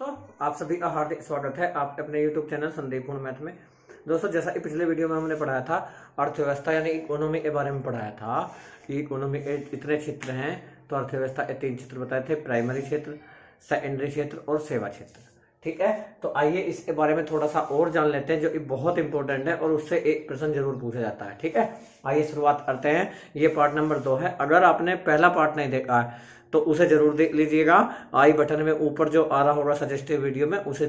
तो आप सभी का हार्दिक स्वागत है आपके अपने YouTube चैनल संदीप पूर्ण मैथ में। दोस्तों, जैसा कि पिछले वीडियो में हमने पढ़ाया था अर्थव्यवस्था यानी इकोनॉमी के बारे में पढ़ाया था। इकोनॉमी के इतने क्षेत्र हैं, तो अर्थव्यवस्था के 3 क्षेत्र बताए थे, प्राइमरी क्षेत्र, सेकेंडरी क्षेत्र और सेवा क्षेत्र। ठीक है, तो आइए इसके बारे में थोड़ा सा और जान लेते हैं, जो कि बहुत इंपॉर्टेंट है और उससे एक प्रश्न जरूर पूछा जाता है। ठीक है, आइए शुरुआत करते हैं। ये पार्ट नंबर 2 है। अगर आपने पहला पार्ट नहीं देखा है तो उसे जरूर देख लीजिएगा। आई बटन में ऊपर जो आ रहा होगा सजेस्टिव वीडियो में, उसे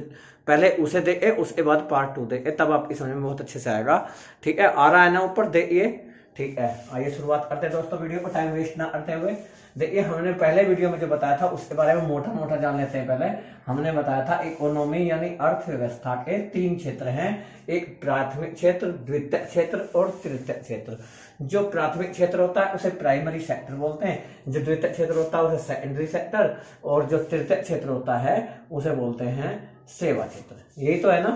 पहले उसे देखे, उसके बाद पार्ट 2 देखे, तब आपकी समझ में बहुत अच्छे से आएगा। ठीक है, आ रहा है ना ऊपर, देखिए। ठीक है, आइए शुरुआत करते हैं दोस्तों, वीडियो को टाइम वेस्ट ना करते हुए। देखिए, हमने पहले वीडियो में जो बताया था उसके बारे में मोटा मोटा जान लेते हैं। पहले हमने बताया था इकोनॉमी यानी अर्थव्यवस्था के 3 क्षेत्र हैं, एक प्राथमिक क्षेत्र, द्वितीय क्षेत्र और तृतीय क्षेत्र। जो प्राथमिक क्षेत्र होता है उसे प्राइमरी सेक्टर बोलते हैं, जो द्वितीय क्षेत्र होता है उसे सेकेंडरी सेक्टर, और जो तृतीय क्षेत्र होता है उसे बोलते हैं सेवा क्षेत्र। यही तो है ना,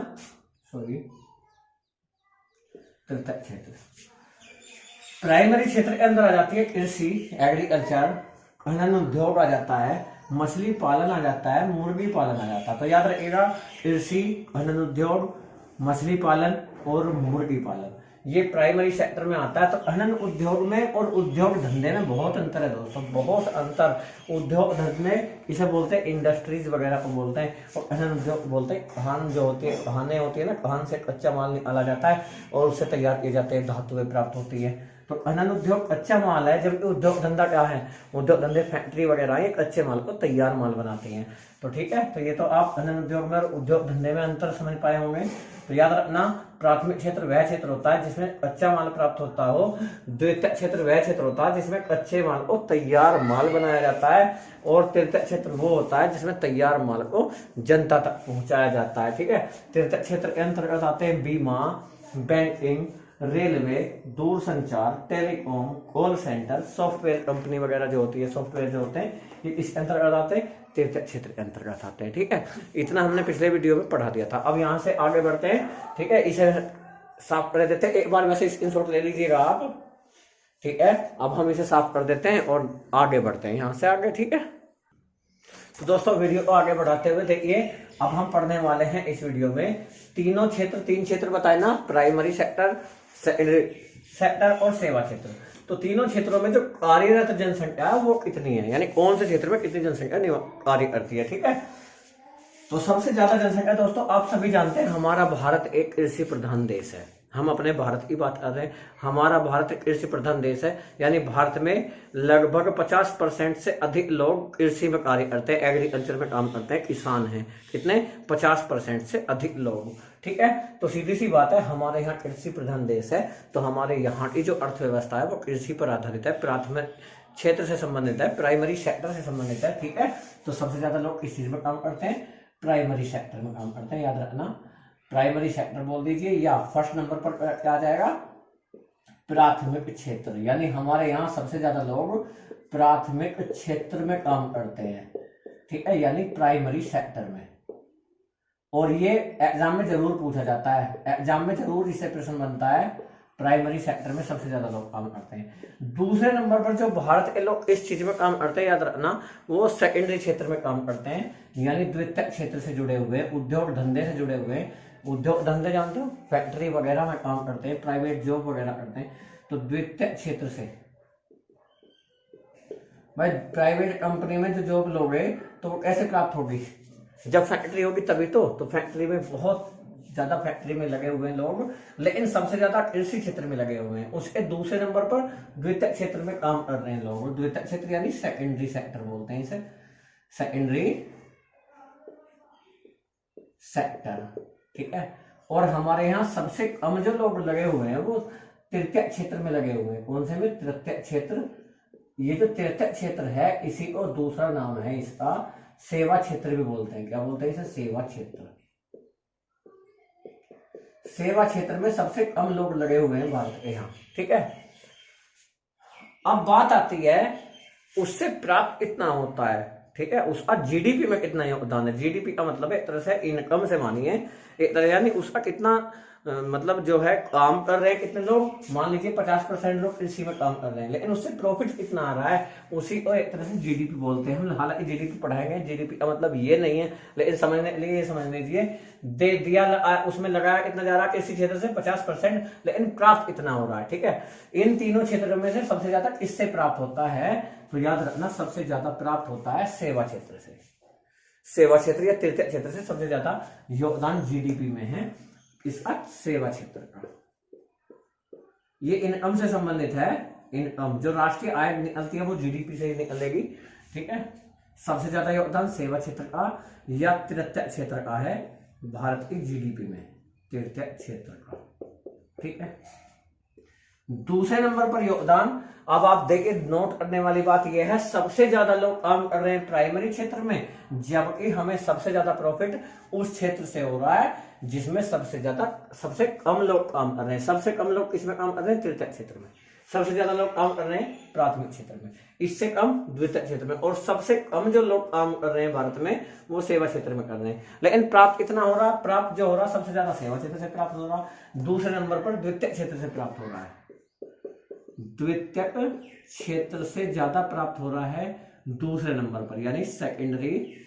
सॉरी, तृतीय क्षेत्र। प्राइमरी क्षेत्र के अंदर आ जाती है कृषि, एग्रीकल्चर, खनन उद्योग आ जाता है, मछली पालन आ जाता है, मुर्गी पालन आ जाता है। तो याद रखिएगा, कृषि, खनन उद्योग, मछली पालन और मुर्गी पालन, ये प्राइमरी सेक्टर में आता है। तो खनन उद्योग में और उद्योग धंधे में बहुत अंतर है दोस्तों, बहुत अंतर। उद्योग धंधे इसे बोलते हैं इंडस्ट्रीज वगैरह को बोलते हैं, और खनन उद्योग बोलते हैं खान जो होती है, खाने होती है ना, खान से कच्चा माल निकाला जाता है और उससे तैयार किए जाते हैं, धातुएं प्राप्त होती है। तो खनन उद्योग कच्चा माल है, जबकि उद्योग धंधा क्या है, उद्योग धंधे फैक्ट्री वगैरह ये कच्चे माल को तैयार माल बनाती हैं। तो ठीक है, तो ये तो आप खनन उद्योग में और उद्योग धंधे में अंतर समझ पाए होंगे। तो याद रखना, प्राथमिक क्षेत्र वह क्षेत्र होता है जिसमें कच्चा माल प्राप्त होता हो, द्वितीय क्षेत्र वह क्षेत्र होता है जिसमें कच्चे माल को तैयार माल बनाया जाता है, और तृतीय क्षेत्र वो होता है जिसमें तैयार माल को जनता तक पहुंचाया जाता है। ठीक है, तृतीय क्षेत्र के अंतर्गत आते हैं बीमा, बैंकिंग, रेलवे, दूरसंचार, telecom, call centre, software company वगैरह जो होती है, सॉफ्टवेयर जो होते हैं, ये इस अंतर्गत आते हैं, तृतीय क्षेत्र के अंतर्गत आते हैं। ठीक है, इतना हमने पिछले वीडियो में पढ़ा दिया था। अब यहाँ से आगे बढ़ते हैं। ठीक है, इसे साफ कर देते हैं एक बार, वैसे स्क्रीनशॉट ले लीजिएगा आप। ठीक है, अब हम इसे साफ कर देते हैं और आगे बढ़ते हैं यहाँ से आगे। ठीक है, तो दोस्तों वीडियो को आगे बढ़ाते हुए देखिए, अब हम पढ़ने वाले हैं इस वीडियो में तीनों क्षेत्र, 3 क्षेत्र बताए ना, प्राइमरी सेक्टर, सेकेंडरी सेक्टर और सेवा क्षेत्र। तो तीनों क्षेत्रों में जो कार्यरत जनसंख्या है वो कितनी है, यानी कौन से क्षेत्र में कितनी जनसंख्या कार्य करती है। ठीक है, तो सबसे ज्यादा जनसंख्या दोस्तों आप सभी जानते हैं, हमारा भारत एक कृषि प्रधान देश है। हम अपने भारत की बात कर रहे हैं, हमारा भारत एक कृषि प्रधान देश है, यानी भारत में लगभग 50% से अधिक लोग कृषि में कार्य करते हैं, एग्रीकल्चर में काम करते हैं, किसान हैं। कितने? 50% से अधिक लोग। ठीक है, तो सीधी सी बात है, हमारे यहाँ कृषि प्रधान देश है, तो हमारे यहाँ की जो अर्थव्यवस्था है वो कृषि पर आधारित है, प्राथमिक क्षेत्र से संबंधित है, प्राइमरी सेक्टर से संबंधित है। ठीक है, तो सबसे ज्यादा लोग किस चीज में काम करते हैं? प्राइमरी सेक्टर में काम करते हैं। याद रखना, प्राइमरी सेक्टर बोल दीजिए, या फर्स्ट नंबर पर क्या आ जाएगा? प्राथमिक क्षेत्र, यानी हमारे यहाँ सबसे ज्यादा लोग प्राथमिक क्षेत्र में काम करते हैं। ठीक है, यानी प्राइमरी सेक्टर में। और ये एग्जाम में जरूर पूछा जाता है, एग्जाम में जरूर इससे प्रश्न बनता है, प्राइमरी सेक्टर में सबसे ज्यादा लोग काम करते हैं। दूसरे नंबर पर जो भारत के लोग इस चीज में काम करते हैं, याद रखना, वो सेकेंडरी क्षेत्र में काम करते हैं, यानी द्वितीय क्षेत्र से जुड़े हुए, उद्योग धंधे से जुड़े हुए। उद्योग धंधे जानते हो, फैक्ट्री वगैरह में काम करते हैं, प्राइवेट जॉब वगैरह करते हैं। तो द्वितीय क्षेत्र से भाई, प्राइवेट कंपनी में जो जॉब लोगे तो वो कैसे प्राप्त होगी? जब फैक्ट्री होगी तभी तो फैक्ट्री में बहुत ज्यादा फैक्ट्री में लगे हुए हैं लोग, लेकिन सबसे ज्यादा कृषि क्षेत्र में लगे हुए हैं। उसके दूसरे नंबर पर द्वितीय क्षेत्र में काम कर रहे हैं लोग। द्वितीय क्षेत्र यानी सेकेंडरी सेक्टर बोलते हैं इसे, सेकेंडरी सेक्टर। ठीक है, और हमारे यहाँ सबसे कम जो लोग लगे हुए हैं वो तृतीय क्षेत्र में लगे हुए हैं। कौन से में? तृतीय क्षेत्र। ये जो तृतीय क्षेत्र है, इसी को दूसरा नाम है इसका सेवा क्षेत्र भी बोलते हैं। क्या बोलते हैं इसे? सेवा क्षेत्र। सेवा क्षेत्र में सबसे कम लोग लगे हुए हैं भारत के यहाँ। ठीक है, अब बात आती है उससे प्राप्त कितना होता है। ठीक है, उसका जीडीपी में कितना योगदान है। जीडीपी का मतलब है एक तरह से इनकम से मानिए, एक तरह यानी उसका कितना मतलब जो है काम कर रहे हैं कितने लोग, मान लीजिए 50% लोग कृषि में काम कर रहे हैं, लेकिन उससे प्रॉफिट कितना आ रहा है, उसी को एक तरह से जीडीपी बोलते हैं हम। हालांकि जीडीपी पढ़ाएंगे, जीडीपी का मतलब ये नहीं है, लेकिन समझने के लिए समझ लीजिए दे दिया उसमें लगाया कितना जा रहा है कृषि क्षेत्र से 50%, लेकिन प्राप्त इतना हो रहा है। ठीक है, इन तीनों क्षेत्रों में से सबसे ज्यादा किससे प्राप्त होता है, तो याद रखना सबसे ज्यादा प्राप्त होता है सेवा क्षेत्र से। सेवा क्षेत्र या तृतीय क्षेत्र से सबसे ज्यादा योगदान जीडीपी में है इसका सेवा क्षेत्र का। ये इनकम से संबंधित है, इनकम जो राष्ट्रीय आय निकलती है वो जीडीपी से ही निकलेगी। ठीक है, सबसे ज्यादा योगदान सेवा क्षेत्र का या तृतीय क्षेत्र का है भारत की जीडीपी में, तृतीय क्षेत्र का। ठीक है, दूसरे नंबर पर योगदान, अब आप देखिए नोट करने वाली बात यह है, सबसे ज्यादा लोग काम कर रहे हैं प्राइमरी क्षेत्र में, जबकि हमें सबसे ज्यादा प्रॉफिट उस क्षेत्र से हो रहा है जिसमें सबसे कम लोग काम कर रहे हैं। सबसे कम लोग किसमें काम कर रहे हैं, तृतीय क्षेत्र में। सबसे ज्यादा लोग काम कर रहे हैं प्राथमिक क्षेत्र में, इससे कम द्वितीय क्षेत्र में, और सबसे कम जो लोग काम कर रहे हैं भारत में वो सेवा क्षेत्र में कर रहे हैं। लेकिन प्राप्त कितना हो रहा है, प्राप्त जो हो रहा है सबसे ज्यादा सेवा क्षेत्र से प्राप्त हो रहा है, दूसरे नंबर पर द्वितीय क्षेत्र से प्राप्त हो रहा है। द्वितीय क्षेत्र से ज्यादा प्राप्त हो रहा है दूसरे नंबर पर, यानी सेकेंडरी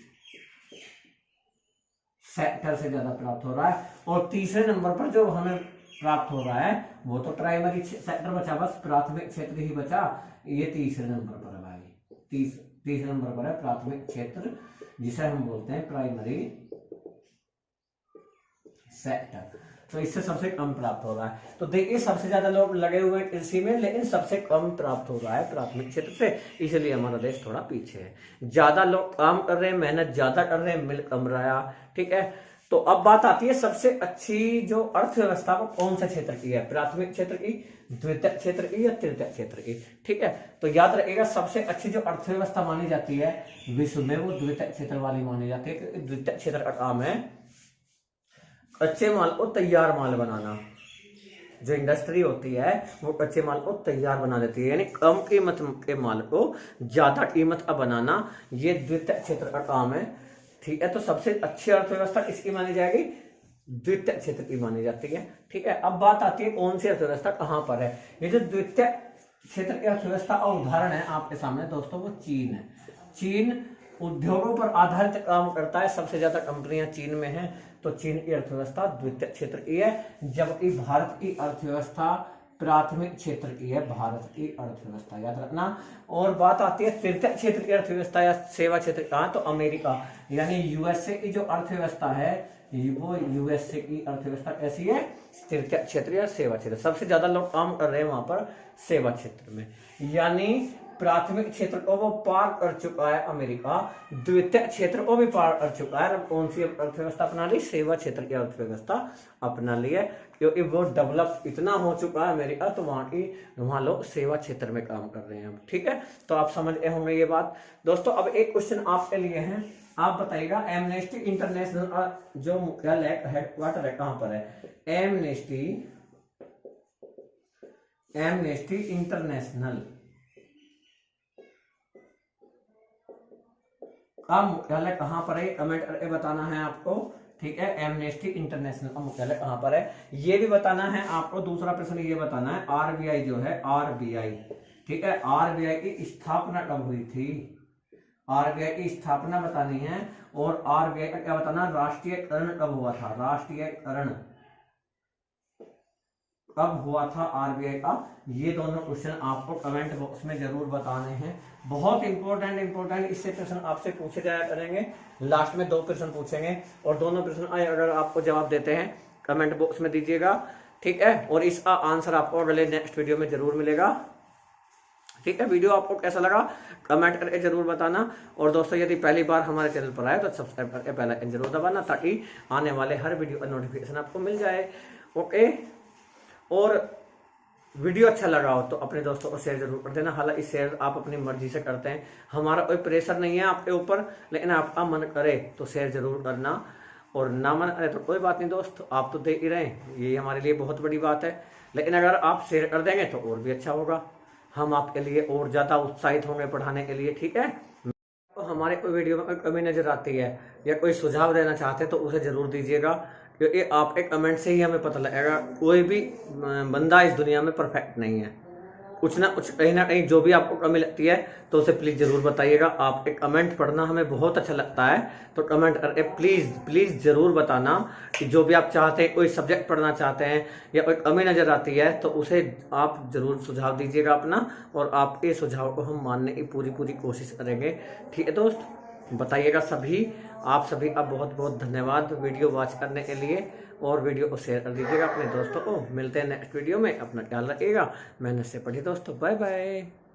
सेक्टर से ज्यादा प्राप्त हो रहा है। और तीसरे नंबर पर जो हमें प्राप्त हो रहा है वो तो प्राइमरी सेक्टर बचा, बस प्राथमिक क्षेत्र ही बचा, ये तीसरे नंबर पर है भाई। तीसरे नंबर पर है प्राथमिक क्षेत्र, जिसे हम बोलते हैं प्राइमरी सेक्टर। तो इससे सबसे कम प्राप्त हो रहा है। तो देखिए सबसे ज्यादा लोग लगे हुए हैं कृषि में, लेकिन सबसे कम प्राप्त हो रहा है प्राथमिक क्षेत्र से, इसलिए हमारा देश थोड़ा पीछे है। ज्यादा लोग काम कर रहे हैं, मेहनत ज्यादा कर रहे हैं, मिल कम रहा। ठीक है, तो अब बात आती है सबसे अच्छी जो अर्थव्यवस्था को कौन सा क्षेत्र की है, प्राथमिक क्षेत्र की, द्वितीय क्षेत्र की या तृतीय क्षेत्र की। ठीक है, तो याद रखिएगा सबसे अच्छी जो अर्थव्यवस्था मानी जाती है विश्व में वो द्वितीय क्षेत्र वाली मानी जाती है, क्योंकि द्वितीय क्षेत्र का काम है कच्चे माल को तैयार माल बनाना। जो इंडस्ट्री होती है वो कच्चे माल को तैयार बना देती है, यानी कम कीमत के माल को ज्यादा कीमत का बनाना, ये द्वितीय क्षेत्र का काम है। ठीक है, तो सबसे अच्छी अर्थव्यवस्था किसकी मानी जाएगी, द्वितीय क्षेत्र की मानी जाती है। ठीक है, अब बात आती है कौन सी अर्थव्यवस्था कहां पर है। ये जो द्वितीय क्षेत्र की अर्थव्यवस्था का उदाहरण है आपके सामने दोस्तों, वो चीन है। चीन उद्योगों पर आधारित काम करता है, सबसे ज्यादा कंपनियां चीन में हैं, तो चीन की अर्थव्यवस्था द्वितीय क्षेत्र की है, जबकि भारत की अर्थव्यवस्था प्राथमिक क्षेत्र की है, भारत की अर्थव्यवस्था याद रखना। और बात आती है तृतीय क्षेत्र की अर्थव्यवस्था या सेवा क्षेत्र का, तो अमेरिका यानी यूएसए की जो अर्थव्यवस्था है वो यूएसए की अर्थव्यवस्था कैसी है, तृतीय क्षेत्र या सेवा क्षेत्र। सबसे ज्यादा लोग काम कर रहे हैं वहां पर सेवा क्षेत्र में, यानी प्राथमिक क्षेत्र को वो पार कर चुका है अमेरिका, द्वितीय क्षेत्र को भी पार कर चुका है। कौन सी अर्थव्यवस्था अपना ली, सेवा क्षेत्र की अर्थव्यवस्था अपना ली है, क्योंकि वो डेवलप इतना हो चुका है अमेरिका, तो वहां लोग सेवा क्षेत्र में काम कर रहे हैं। ठीक है, तो आप समझ गए होंगे ये बात दोस्तों। अब एक क्वेश्चन आपके लिए है, आप बताइएगा एमनेस्टी इंटरनेशनल जो मुख्यालय हेडक्वार्टर है कहां पर है, एमनेस्टी इंटरनेशनल का मुख्यालय कहां पर है, कमेंट करके बताना है आपको। ठीक है, एमनेस्टी इंटरनेशनल का मुख्यालय कहां पर है ये भी बताना है आपको। दूसरा प्रश्न ये बताना है आरबीआई जो है, आरबीआई, ठीक है, आरबीआई की स्थापना कब हुई थी, आरबीआई की स्थापना बतानी है। और आरबीआई का क्या बताना, राष्ट्रीयकरण कब हुआ था, राष्ट्रीयकरण कब हुआ था आरबीआई का, ये दोनों क्वेश्चन आपको कमेंट बॉक्स में जरूर बताने हैं। बहुत इंपॉर्टेंट इससे प्रश्न आपसे पूछे जाया करेंगे। लास्ट में 2 प्रश्न पूछेंगे और दोनों प्रश्न अगर आपको जवाब देते हैं कमेंट बॉक्स में दीजिएगा। ठीक है, और इसका आंसर आपको अगले नेक्स्ट वीडियो में जरूर मिलेगा। ठीक है, वीडियो आपको कैसा लगा कमेंट करके जरूर बताना। और दोस्तों यदि पहली बार हमारे चैनल पर आए तो सब्सक्राइब करके बेल आइकन जरूर दबाना, ताकि आने वाले हर वीडियो का नोटिफिकेशन आपको मिल जाए। ओके, और वीडियो अच्छा लगा हो तो अपने दोस्तों को शेयर जरूर कर देना। हालांकि शेयर आप अपनी मर्जी से करते हैं, हमारा कोई प्रेशर नहीं है आपके ऊपर, लेकिन आपका मन करे तो शेयर जरूर करना, और ना मन करे तो कोई बात नहीं दोस्त, आप तो देख ही रहे हैं, ये हमारे लिए बहुत बड़ी बात है। लेकिन अगर आप शेयर कर देंगे तो और भी अच्छा होगा, हम आपके लिए और ज्यादा उत्साहित होंगे पढ़ाने के लिए। ठीक है, तो हमारे कोई वीडियो में कोई कमी नजर आती है या कोई सुझाव देना चाहते हैं तो उसे जरूर दीजिएगा, क्योंकि आपके कमेंट से ही हमें पता लगेगा। कोई भी बंदा इस दुनिया में परफेक्ट नहीं है, कुछ ना कुछ कहीं ना कहीं जो भी आपको कमी लगती है तो उसे प्लीज़ ज़रूर बताइएगा। आपके कमेंट पढ़ना हमें बहुत अच्छा लगता है, तो कमेंट करके प्लीज़ ज़रूर बताना कि जो भी आप चाहते हैं, कोई सब्जेक्ट पढ़ना चाहते हैं या कोई कमी नज़र आती है तो उसे आप ज़रूर सुझाव दीजिएगा अपना, और आपके सुझाव को हम मानने की पूरी कोशिश करेंगे। ठीक है दोस्त, बताइएगा सभी। आप सभी का बहुत बहुत धन्यवाद वीडियो वॉच करने के लिए, और वीडियो को शेयर कर दीजिएगा अपने दोस्तों को। मिलते हैं नेक्स्ट वीडियो में, अपना ख्याल रखिएगा। मेहनत से पढ़िए दोस्तों, बाय बाय।